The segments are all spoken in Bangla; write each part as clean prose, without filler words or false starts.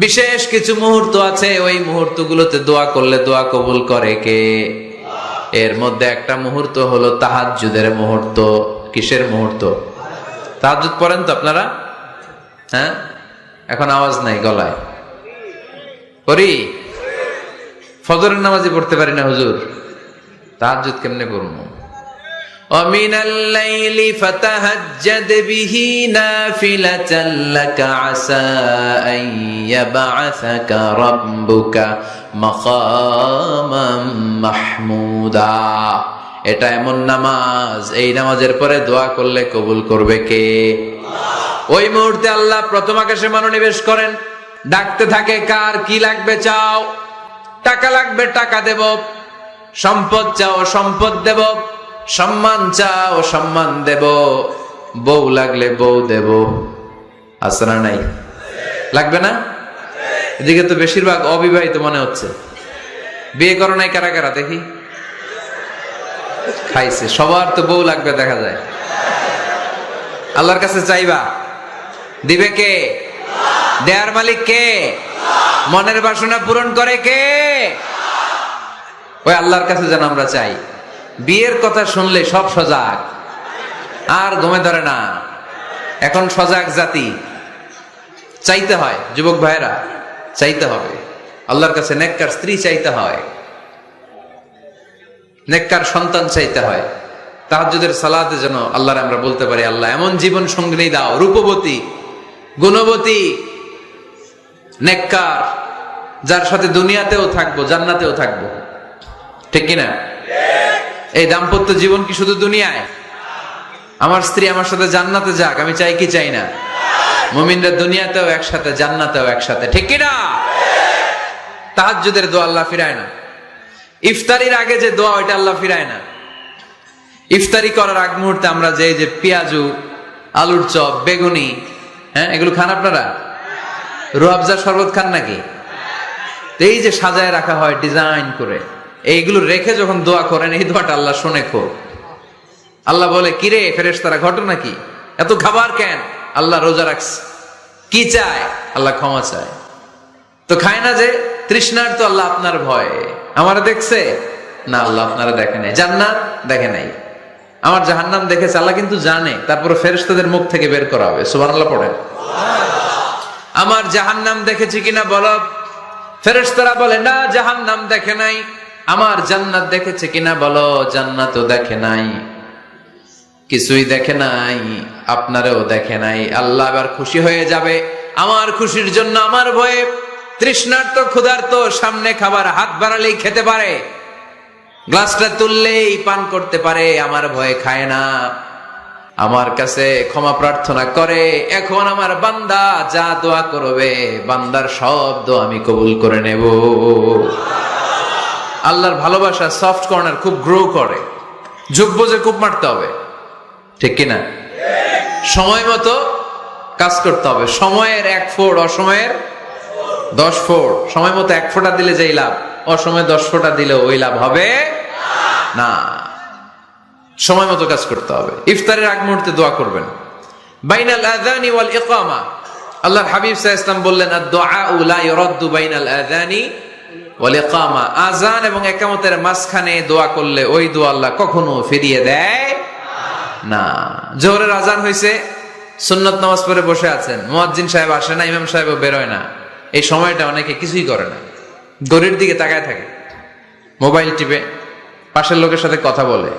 বিশেষ কিছু মুহূর্ত আছে, ওই মুহূর্তগুলোতে দোয়া করলে দোয়া কবুল করে কে? এর মধ্যে একটা মুহূর্ত হলো তাহাজ্জুদের মুহূর্ত। কিসের মুহূর্ত? তাহাজ্জুদ পড়েন তো আপনারা? হ্যাঁ, এখন আওয়াজ নাই গলায়। পড়ি? ফজরের নামাজই পড়তে পারি না হুজুর, তাহাজ্জুদ কেমনে পড়বো? وَمِنَ اللَّيْلِ فَتَهَجَّدْ بِهِ نَافِلَةً لَكَ عَسَىٰ أَن يَبْعَثَكَ رَبُّكَ مَقَامًا مَحْمُودًا। এটা এমন নামাজ, এই নামাজের পরে দোয়া করলে কবুল করবে কে? ওই মুহূর্তে আল্লাহ প্রথম আকাশে মনোনিবেশ করেন, ডাকতে থাকে, কার কি লাগবে চাও? টাকা লাগবে টাকা দেব, সম্পদ চাও সম্পদ দেব, সম্মান চাও সম্মান দেব, বউ লাগলে বউ দেব। আছে না নাই? লাগবে না? এদিকে তো বেশিরভাগ অবিবাহিত মনে হচ্ছে। বিয়ে করো নাই কারা কারা দেখি? খাইছে। সবার তো বউ লাগবে দেখা যায়। আল্লাহর কাছে চাইবা, দিবে কে? দেয়ার মালিক কে? মনের বাসনা পূরণ করে কে? ওই আল্লাহর কাছে যেন আমরা চাই। বিয়ের কথা শুনলে সব সজাগ, আর ঘুমে ধরে না। এখন সজাগ জাতি, চাইতে হয়। যুবক ভাইরা চাইতে হবে আল্লাহর কাছে, নেককার স্ত্রী চাইতে হয়, নেককার সন্তান চাইতে হয়। তাহাজ্জুদের সালাতে যেন আল্লাহর আমরা বলতে পারি, আল্লাহ এমন জীবন সঙ্গিনী দাও, রূপবতী গুণবতী নেককার, যার সাথে দুনিয়াতেও থাকবো জান্নাতেও থাকবো। ঠিক কিনা? এই দাম্পত্য জীবন কি শুধু দুনিয়ায়? আমার স্ত্রী আমার সাথে জান্নাতে যাক, আমি চাই কি চাই না? মুমিনরা দুনিয়াতেও একসাথে জান্নাতেও একসাথে। ঠিক কিনা? তাহাজ্জুদের দোয়া আল্লাহ ফিরায় না। ইফতারির আগে যে দোয়া, ওইটা আল্লাহ ফিরায় না। ইফতারি করার আগ মুহূর্তে আমরা যে পেঁয়াজু, আলুর চপ, বেগুনি, হ্যাঁ এগুলো খান আপনারা? রুয়াবজার শরবত খান নাকি? এই যে সাজায় রাখা হয় ডিজাইন করে, এইগুলো রেখে যখন দোয়া করেন, এই দোয়াটা আল্লাহ শুনে খুব। আল্লাহ বলে, কিরে ফেরেশতারা, ঘটনা কি? এত খাবার কেন? আল্লাহ রোজা রাখছে। কি চায়? আল্লাহ ক্ষমা চায়। তো খায় না যে তৃষ্ণার, তো আল্লাহ আপনার ভয়ে। আমার দেখছে না? আল্লাহ আপনারা দেখে নাই। জান্নাত দেখে নাই, আমার জাহান্নাম দেখেছে। আল্লাহ কিন্তু জানে, তারপরে ফেরেশতাদের মুখ থেকে বের করা হবে। সুবহানাল্লাহ পড়েন। আমার জাহান্নাম দেখেছি কিনা বলো? ফেরেশতারা বলে না, জাহান্নাম দেখে নাই। আমার জান্নাত দেখেছে কিনা বলো? জান্নাতও দেখে নাই, কিছুই দেখে নাই, আপনারও দেখে নাই। আল্লাহ এবার খুশি হয়ে যাবে। আমার খুশির জন্য, আমার ভয়ে তৃষ্ণার্ত ক্ষুধার্ত সামনে খাবার হাত বাড়ালেই খেতে পারে, গ্লাসটা তুললেই পান করতে পারে, আমার ভয়ে খায় না, আমার কাছে ক্ষমা প্রার্থনা করে। এখন আমার বান্দা যা দোয়া করবে, বান্দার সব দোয়া আমি কবুল করে নেব। আল্লাহর ভালোবাসা সফট কর্নার খুব গ্রো করে, ঝুঁক বুঝে খুব মারতে হবে। ঠিক কিনা? সময় মতো কাজ করতে হবে। সময়ের 1 ফোঁট, অসময়ের 10 ফোঁট। সময় মতো 1 ফোঁটা দিলে যেই লাভ, অসময়ে 10 ফোঁটা দিলে ওই লাভ হবে না। সময় মতো কাজ করতে হবে। ইফতারের আগ মুহূর্তে দোয়া করবেন। বাইনাল আযানি ওয়াল ইকামা, আল্লাহর হাবিব সাল্লাল্লাহু আলাইহি ওয়াসাল্লাম বললেন, আদ-দুআউ লা ইরাদ্দু বাইনাল আযানি ওয়াল ইকামা। আযান এবং ইকামতের মাঝখানে দোয়া করলে ওই দোয়া আল্লাহ কখনো ফিরিয়ে দেয় না। জোহরের আযান হইছে, সুন্নত নামাজ পড়ে বসে আছেন, মুয়াজ্জিন সাহেব আসে না, ইমাম সাহেবও বেরোয় না। এই সময়টা অনেকে কিছুই করে না, ঘড়ির দিকে তাকায় থাকে, মোবাইল টিপে, পাশের লোকের সাথে কথা বলে।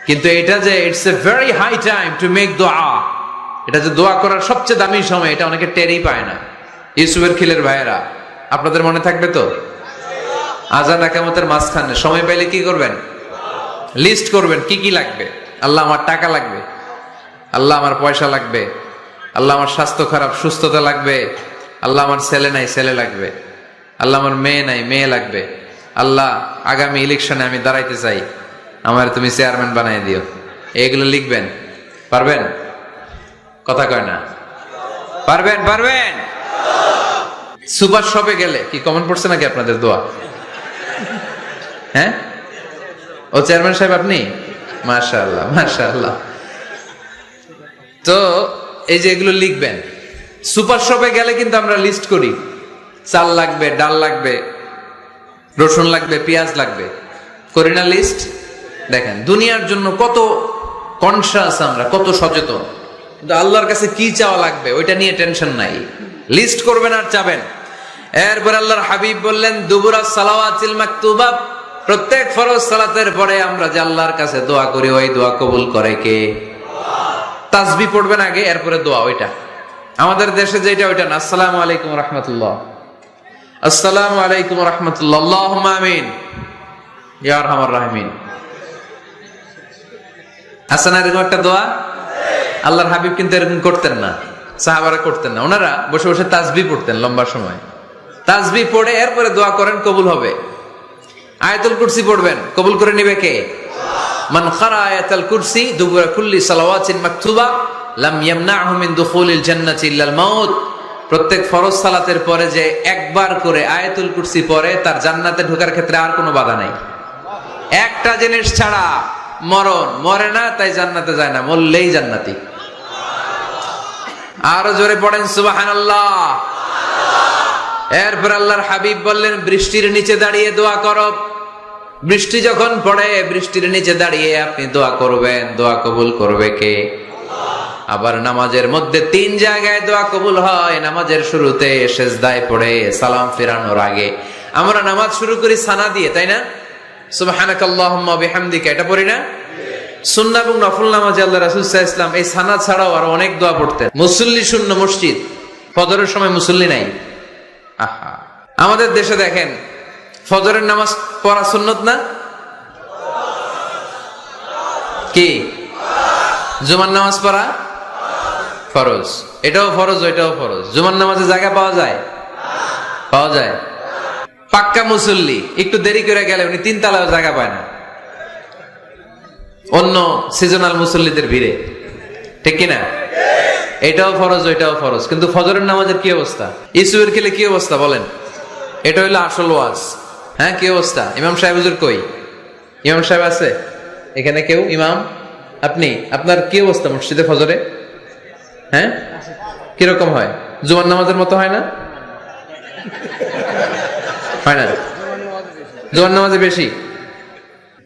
কিন্তু এটা যে it's a very high time to make দোয়া, এটা যে দোয়া করার সবচেয়ে দামি সময়, এটা অনেকে টেরই পায় না। ইউসুফের খিলের ভাইয়েরা, আপনাদের মনে থাকবে তো? আযান ইকামতের মাঝখানে সময় পাইলে কি করবেন? লিস্ট করবেন কি কি লাগবে। আল্লাহ আমার টাকা লাগবে, আল্লাহ আমার পয়সা লাগবে, আল্লাহ আমার স্বাস্থ্য খারাপ সুস্থতা লাগবে, আল্লাহ আমার ছেলে নাই ছেলে লাগবে, আল্লাহ আমার মেয়ে নাই মেয়ে লাগবে, আল্লাহ আগামী ইলেকশনে আমি দাঁড়াইতে চাই, আমার তুমি চেয়ারম্যান বানাই দিও। এগুলো লিখবেন। পারবেন? কথা কয় না। পারবেন? পারবেন? সুপার শপে গেলে কি কমন পড়ছে নাকি আপনাদের দোয়া? হ্যাঁ, ও চেয়ারম্যান সাহেব আপনি? মাশাআল্লাহ মাশাআল্লাহ। তো এই যে এগুলো লিখবেন। সুপার শপে গেলে কিন্তু আমরা লিস্ট করি, চাল লাগবে, ডাল লাগবে, রসুন লাগবে, পেঁয়াজ লাগবে, করি না লিস্ট? দেখেন দুনিয়ার জন্য কত কনসাস আমরা, কত সচেতন, কিন্তু আল্লাহর কাছে কি চাওয়া লাগবে ওইটা নিয়ে টেনশন নাই। লিস্ট করবেন আর চাবেন। এরপর আল্লাহর হাবিব বললেন দুবুরা সালাওয়াতিল মাকতুবা, প্রত্যেক ফরজ সালাতের পরে আমরা যে আল্লাহর কাছে দোয়া করি ওই দোয়া কবুল করে কে? তাসবিহ পড়বেন আগে, এরপরে দোয়া। ওইটা আমাদের দেশে যেটা ওইটা না। আসসালামু আলাইকুম রাহমাতুল্লাহ, আসসালামু আলাইকুম রাহমাতুল্লাহ, আল্লাহুম্মা আমিন ইয়া আরহামার রাহিমিন। হাসান এরকম একটা দোয়া আল্লাহর হাবিব কিন্তু এরকম করতেন না, সাহাবারা করতেন না। ওনারা বসে বসে তাসবিহ পড়তেন লম্বা সময়। তাসবিহ পড়ে এরপরে দোয়া করেন, কবুল হবে। আয়াতুল কুরসি পড়বেন, কবুল করে নিবে কে? মান খারা আয়াতুল কুরসি দুবুরা কুল্লি সালাওয়াতিন মাকতুবা লাম ইয়ামনাহু মিন দুখুলিল জান্নাতি ইল্লাল মাউত। প্রত্যেক ফরজ সালাতের পরে যে একবার করে আয়াতুল কুরসি পড়ে তার জান্নাতে ঢোকার ক্ষেত্রে আর কোনো বাধা নাই। একটা জিনিস ছাড়া, মরণ। মরে না তাই জান্নাতে যায় না, মরলেই জান্নাতি। আরো জোরে পড়েন সুবহানাল্লাহ। এরপর আল্লাহর হাবিব বললেন বৃষ্টির নিচে দাঁড়িয়ে দোয়া করো। বৃষ্টি যখন পড়ে বৃষ্টির নিচে দাঁড়িয়ে আপনি দোয়া করবেন, দোয়া কবুল করবে কে? আবার নামাজের মধ্যে 3 জায়গায় দোয়া কবুল হয়। নামাজের শুরুতে, সেজদায় পড়ে, সালাম ফেরানোর আগে। আমরা নামাজ শুরু করি সানা দিয়ে, তাই না? সুবহানাকাল্লাহুম্মা বিহামদিকা, এটা পড়ি না? সুন্নাহ এবং নফল নামাজে আল্লাহ রাসূল সাল্লাল্লাহু আলাইহি ওয়াসাল্লাম এই সানা ছাড়াও আরো অনেক দোয়া পড়তেন। মুসল্লি শূন্য মসজিদ, ফজরের সময় মুসল্লি নাই। আহা, আমাদের দেশে দেখেন ফজরের নামাজ পড়া সুন্নত না? কি? জুমার নামাজ পড়া ফরজ। এটাও ফরজ, ওইটাও ফরজ। জুমার নামাজে জায়গা পাওয়া যায়? পাওয়া যায়। পাক্কা মুসল্লি একটু দেরি করে গেলে উনি 3 তলায় জায়গা পায় না, অন্য সিজনাল মুসল্লিদের ভিড়ে, ঠিক কিনা? এটাও ফরজ, ওইটাও ফরজ। কিন্তু ফজরের নামাজের কি অবস্থা? ইসুয়ের খেলে কি অবস্থা বলেন? এটা হইলো আসল ওয়াজ। হ্যাঁ, কি অবস্থা? ইমাম সাহেব হুজুর কই? ইমাম সাহেব আছে এখানে কেউ? ইমাম আপনি, আপনার কি অবস্থা মসজিদে ফজরে? হ্যাঁ, কিরকম হয়? জুমার নামাজের মতো হয় না? হয় না? জুমার নামাজে বেশি।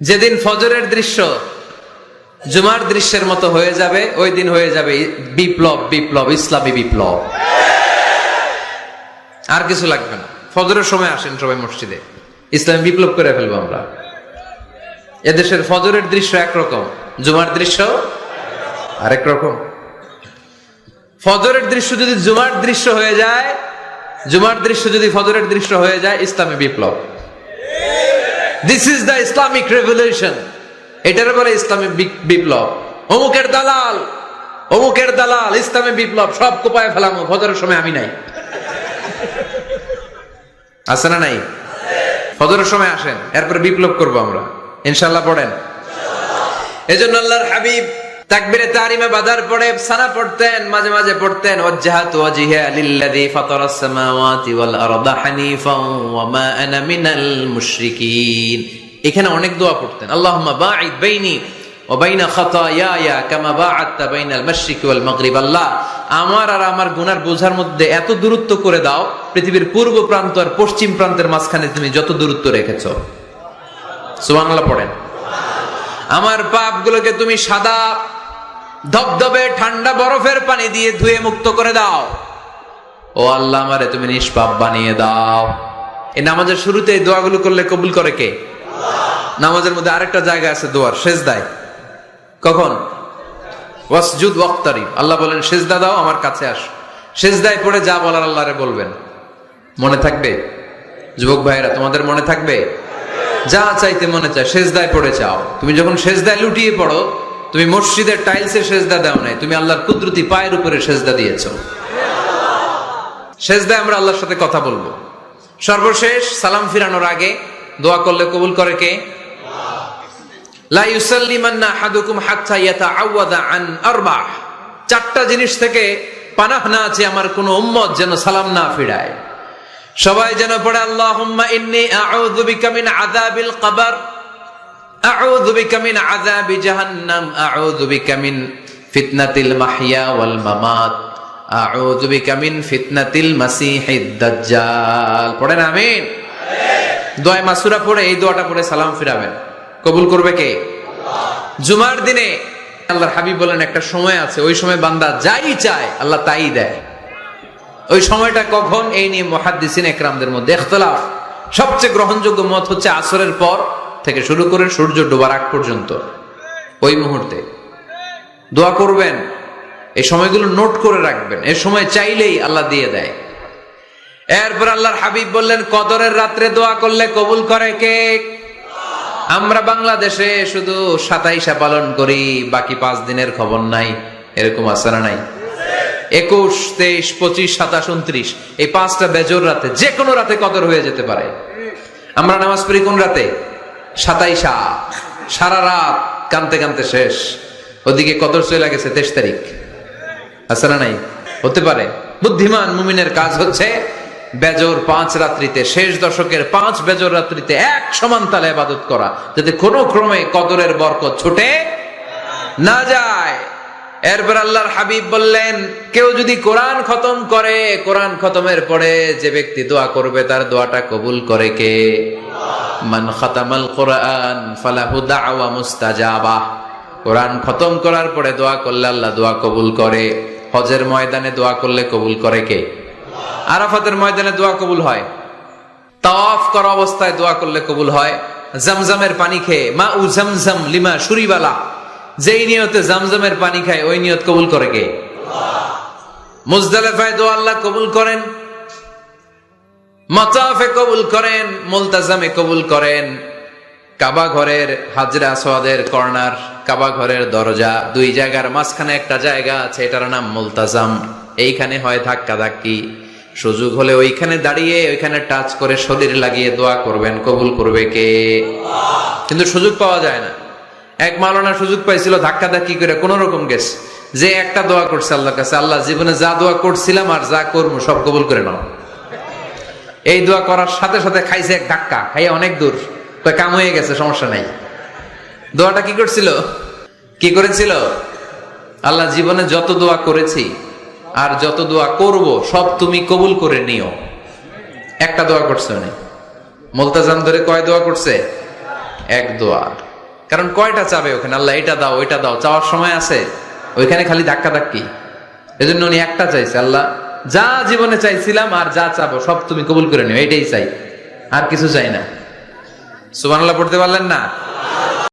যেদিন ফজরের দৃশ্য জুমার দৃশ্যের মতো হয়ে যাবে ওই দিন হয়ে যাবে বিপ্লব, বিপ্লব, ইসলামী বিপ্লব। আর কিছু লাগবে না। ফজরের সময় আসেন সবাই মসজিদে, ইসলামী বিপ্লব করে ফেলবো আমরা। এদেশের ফজরের দৃশ্য একরকম, জুমার দৃশ্য আরেক রকম। ফজরের দৃশ্য যদি জুমার দৃশ্য হয়ে যায়, জুমার দৃশ্য যদি ফজরের দৃশ্য হয়ে যায়, ইসলামী বিপ্লব। This is the Islamic revolution. এটার বলে ইসলামী বিপ্লব। অমুকের দালাল, অমুকের দালাল, ইসলামী বিপ্লব সব কোপায় ফেলামো, ফজরের সময় আমি নাই। আছে না নাই? ফজরের সময় আসেন, এরপরে বিপ্লব করবো আমরা ইনশাআল্লাহ। পড়েন। এজন্য আল্লাহর হাবিব তাকবীরে তাহরিমে বাদার পড়ে সানা পড়তেন, মাঝে মাঝে পড়তেন ওয়াজহাতু ওয়াজহিয়া লিল্লাযী ফাতারাস সামাওয়াতি ওয়াল আরদা হানিফান ওয়া মা আনা মিনাল মুশরিকিন। এখানে অনেক দোয়া পড়তেন। আল্লাহুম্মা বাঈদ বাইনি ওয়া বাইনা খাতায়ায়া কামা বাআদতা বাইনাল মাশরিকি ওয়াল মাগরিব। আল্লাহ, আমার আর আমার গুনার বোঝার মধ্যে এত দূরত্ব করে দাও, পৃথিবীর পূর্ব প্রান্ত আর পশ্চিম প্রান্তের মাঝখানে তুমি যত দূরত্ব রেখেছো। সুবহানাল্লাহ পড়েন। আমার পাপগুলোকে তুমি সাদা ধবধবে ঠান্ডা বরফের পানি দিয়ে ধুয়ে মুক্ত করে দাও। ও আল্লাহ, আমারে তুমি নিষ্পাপ বানিয়ে দাও। এই নামাজের শুরুতে এই দোয়াগুলো করলে কবুল করে কে? নামাজের মধ্যে আরেকটা জায়গা আছে দোয়ার, সেজদায়। কখন? ওয়াসজুদ ওয়াক্তারিব। আল্লাহ বলেন সেজদা দাও, আমার কাছে আসো। সেজদায় পড়ে যা বলার আল্লাহরে বলবেন। মনে থাকবে? যুবক ভাইরা, তোমাদের মনে থাকবে? যা চাইতে মনে চায় সেজদায় পড়ে চাও। তুমি যখন সেজদায় লুটিয়ে পড়ো, তুমি মসজিদের টাইলসে সেজদা দাও নাই, তুমি আল্লাহর কুদরতি পায়ের উপরে সেজদা দিয়েছো। সেজদায় আমরা আল্লাহর সাথে কথা বলবো। সর্বশেষ সালাম ফিরানোর আগে দোয়া করলে কবুল করে কে? লা ইউসাল্লিমান্না আহাদুকুম হাত্তা ইয়াতাআওয়াদা আন আরবা। 4টা জিনিস থেকে পানাহ না আছে আমার কোন উম্মত যেন সালাম না ফিরায়। সবাই যেন পড়ে আল্লাহুম্মা ইন্নী আউযু বিকা মিন আযাবিল কবর, আউযু বিকা মিন আযাবি জাহান্নাম, আউযু বিকা মিন ফিতনাতিল মাহইয়া ওয়াল মামাত, আউযু বিকা মিন ফিতনাতিল মাসিহিদ দাজ্জাল। পড়েন আমিন। দোয়া মাসুরা পড়ে এই দোয়াটা পড়ে সালাম ফিরাবেন, কবুল করবে কে? জুমার দিনে আল্লাহর হাবিব বলেন একটা সময় আছে, ওই সময় বান্দা যাই চায় আল্লাহ তাই দেয়। ওই সময়টা কখন, এই নিয়ে মুহাদ্দিসিন একরামদের মধ্যে ইখতিলাফ। সবচেয়ে গ্রহণযোগ্য মত হচ্ছে আসরের পর থেকে শুরু করে সূর্য ডোবার আগ পর্যন্ত, ওই মুহূর্তে দোয়া করবেন। এই সময়গুলো নোট করে রাখবেন, এই সময় চাইলেই আল্লাহ দিয়ে দেয়। এরপর আল্লাহর হাবিব বললেন কদরের রাত্রে দোয়া করলে কবুল করে কে? আমরা বাংলাদেশে শুধু 27 পালন করি, বাকি 5 দিনের খবর নাই। এরকম আছে না নাই? 21, 23, 25, 27, 29 এই 5টা বেজোর রাতে, যে কোনো রাতে কদর হয়ে যেতে পারে। আমরা নামাজ পড়ি কোন রাতে? 27। সারা রাত কানতে কানতে শেষ, ওদিকে কদর চলে গেছে 23 তারিখ। আছে না নাই? হতে পারে। বুদ্ধিমান মুমিনের কাজ হচ্ছে বেজোর 5 রাত্রিতে, শেষ দশকের 5 বেজোর রাত্রিতে এক সমান তালে ইবাদত করা, যাতে কোনো ক্রমে কদরের বরকত ছুটে না যায়। এরপর আল্লাহর হাবিব বললেন কেউ যদি কোরআন খতম করে, কোরআন খতমের পরে যে ব্যক্তি দোয়া করবে তার দোয়াটা কবুল করে কে? মান খাতামাল কোরআন ফালাহু দাওয়া মুস্তাজাবা। কোরআন খতম করার পরে দোয়া করলে আল্লাহ দোয়া কবুল করে। হজের ময়দানে দোয়া করলে কবুল করে কে? আরাফাতের ময়দানে দোয়া কবুল হয়। তাওয়াফ করা অবস্থায় দোয়া করলে কবুল হয়। জামজামের পানি খেয়ে, মা উ জামজাম লিমা শুরিবালা, যেই নিয়তে জামজামের পানি খায় ওই নিয়ত কবুল করে কে? মুজদালিফায় দোয়া আল্লাহ কবুল করেন, মাতাফে কবুল করেন, মুলতাজামে কবুল করেন। কাবা ঘরের হাজরা আসওয়াদের কর্নার, কাবা ঘরের দরজা, 2 জায়গার মাঝখানে একটা জায়গা আছে, এটার নাম মুলতাজাম। এইখানে হয় ধাক্কা ধাক্কি, সুযোগ হলে ওইখানে দাঁড়িয়ে ওইখানে টাচ করে শরীর লাগিয়ে দোয়া করবেন, কবুল করবে কে? কিন্তু সুযোগ পাওয়া যায় না। এক মাওলানা সুযোগ পাইছিল, ধাক্কা ধাক্কি করে কোন রকম গেছে, যে একটা দোয়া করছে আল্লাহর কাছে, আল্লাহ জীবনে যা দোয়া করছিলাম আর যা করবো সব কবুল করে নাও। এই দোয়া করার সাথে সাথে খাইছে এক ধাক্কা, খাইয়া অনেক দূর, কাম হয়ে গেছে, সমস্যা নাই। দোয়াটা কি করছিল? কি করেছিল? আল্লাহ জীবনে যত দোয়া করেছি আর যত দোয়া করব সব তুমি কবুল করে নিও। একটা দোয়া করছে উনি। মুলতাজাম ধরে কয় দোয়া করছে? এক দোয়া। কারণ কয়টা চাবে ওখানে? আল্লাহ এটা দাও ওইটা দাও, চাওয়ার সময় আছে? ওইখানে খালি ধাক্কা ধাক্কি। এজন্য উনি একটা চাইছে, আল্লাহ যা জীবনে চাইছিলাম আর যা চাবো সব তুমি কবুল করে নিও, এটাই চাই, আর কিছু চাই না। সুবহানাল্লাহ পড়তে পারলেন না?